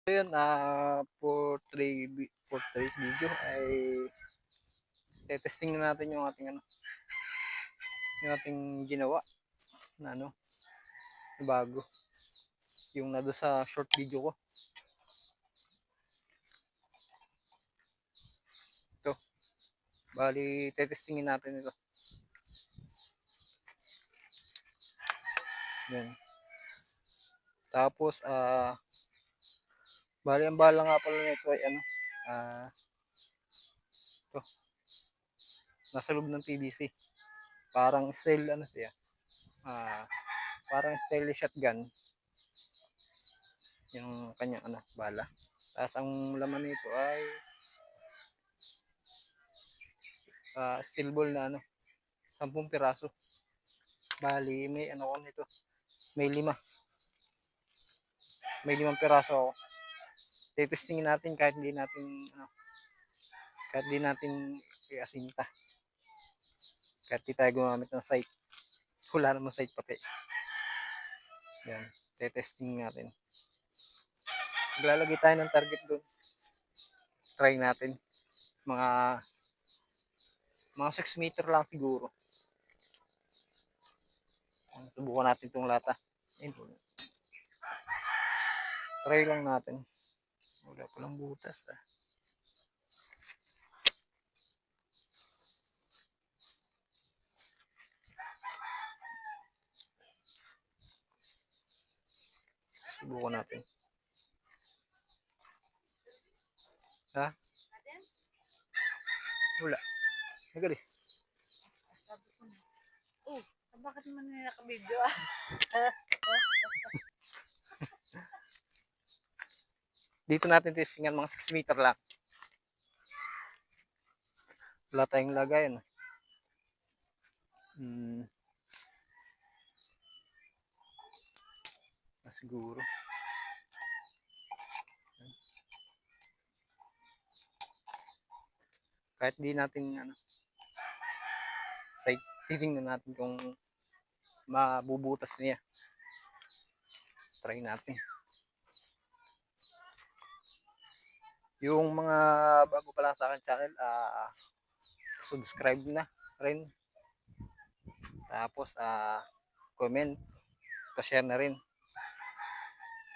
Ayun, for today's video ay testing na natin yung ating yung ating ginawa na na bago. Yung na doon sa short video ko. Ito. Bali, testingin natin ito. Yan. Tapos, bali ang bala nga pala nito ay ito. Nasa loob ng PVC. Parang style siya. Parang style shotgun. Yung kanyang bala. Tapos ang laman nito ay steel ball na 10 piraso. Bali, may ko nito. May 5. May 5 piraso ako. Testingin natin kahit di natin iasinta. Kahit di tayo gumamit ng sight. Wala namang sight pati. Yan. Testing natin. Maglalagay tayo ng target doon. Try natin. Mga 6 meter lang siguro. Subukan natin itong lata. Try lang natin. Wala palang butas. Subukan natin. Ha? Wala. Nagalis. Bakit naman nila naka-video Dito natin testingan mga 6 meter lang. Wala tayong lagay. Siguro. Kahit di natin sight, titingnan natin kung mabubutas niya. Try natin. Yung mga bago pa lang sa akin channel, subscribe na rin. Tapos comment, pa-share na rin.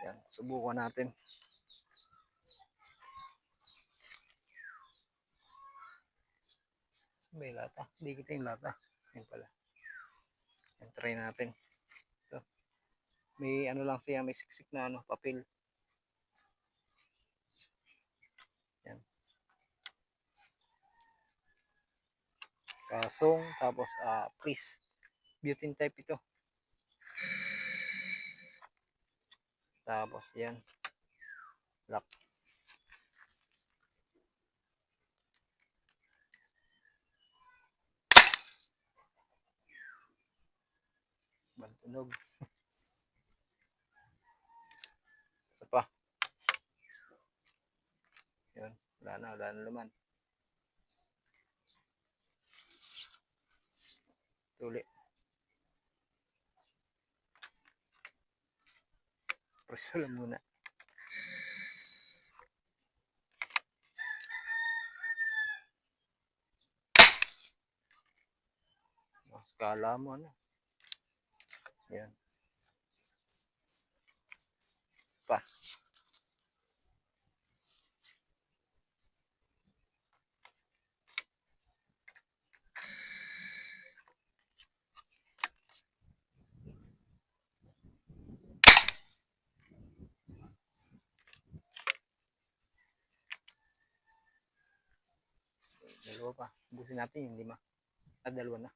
Yan, subukan natin. May lata. Hindi kita yung lata. Yan pala. Yan, try natin. So, may lang siya, may siksik na papel. Yan. Kasong, tapos please. Butane type ito. Tapos yan. Lock. Bantunog. Isa pa. Yun. Wala na laman. Tuli. Preso lang muna. Kala mo yan. Pa. Dalawa pa. Busin natin yung 5. 2 na.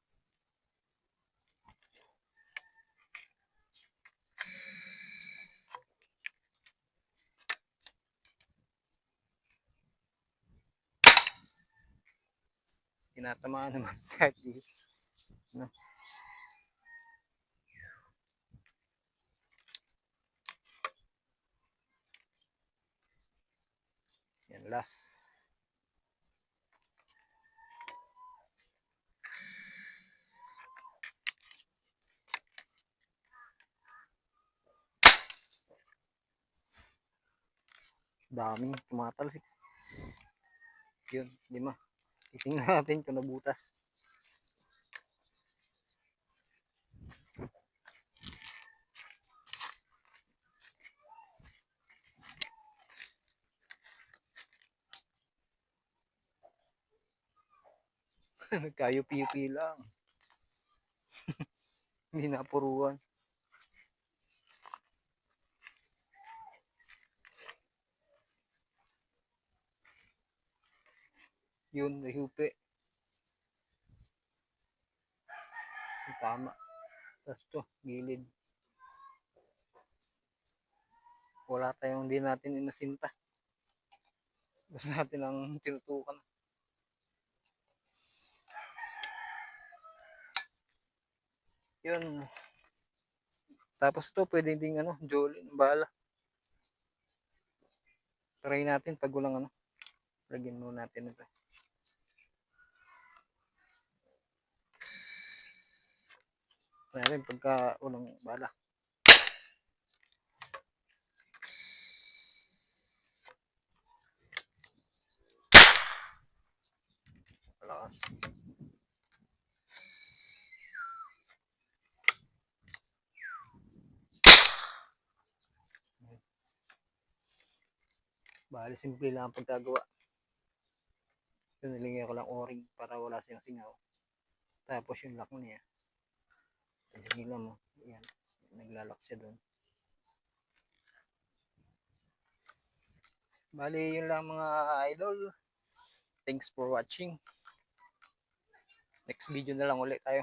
Tinatamaan naman kahit di. Yan, last. Daming tumatalsik. Yun, 5. Titingnan natin kung nabutas. Nagkayupi-yupi lang. Hindi napuruan. Yun, nahiupi. Tama. Tapos to, gilid. Wala tayong hindi natin inasinta. Basta natin ang tinutukan. Yun. Tapos ito, pwede ding jolly, bala. Try natin pag walang lagyan muna natin ito. Try natin pagka walang bala. Malakas. Bali, simple lang ang pagkagawa. So, nilagyan ko lang o-ring para wala siyang singaw. Tapos yung lock niya. Sige mo. Yan. Naglalak siya doon. Bali, yun lang mga idol. Thanks for watching. Next video na lang ulit tayo.